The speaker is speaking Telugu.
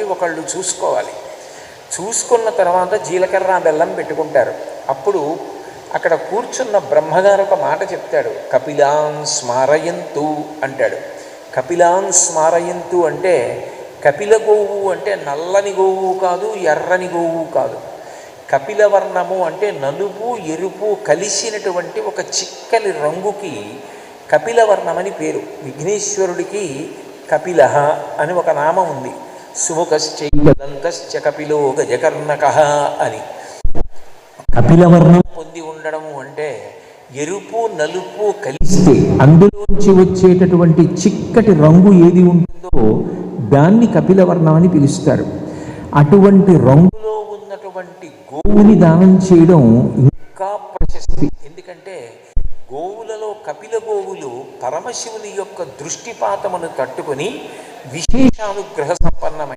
ఒకళ్ళకి ఒకళ్ళు చూసుకోవాలి. చూసుకున్న తర్వాత జీలకర్ర బెల్లం పెట్టుకుంటారు. అప్పుడు అక్కడ కూర్చున్న బ్రహ్మగారు ఒక మాట చెప్తాడు, కపిలాన్ స్మారయంతు అంటాడు. కపిలాన్ స్మారయంతు అంటే కపిల గోవు అంటే నల్లని గోవు కాదు, ఎర్రని గోవు కాదు. కపిలవర్ణము అంటే నలుపు ఎరుపు కలిసినటువంటి ఒక చిక్కని రంగుకి కపిలవర్ణమని పేరు. విఘ్నేశ్వరుడికి కపిల అని ఒక నామం ఉంది. సుముఖశ్చైకదంతశ్చ కపిలో గజకర్ణక అని. కపిలవర్ణం పొంది ఉండడము అంటే ఎరుపు నలుపు కలిస్తే అందులోంచి వచ్చేటటువంటి చిక్కటి రంగు ఏది ఉంటుందో దాన్ని కపిలవర్ణం అని పిలుస్తారు. అటువంటి రంగులో ఉన్నటువంటి గోవుని దానం చేయడం ఇంకా ప్రశస్తి. ఎందుకంటే గోవులలో కపిల గోవులు పరమశివుని యొక్క దృష్టిపాతమును తట్టుకొని విశేషానుగ్రహ సంపన్నమై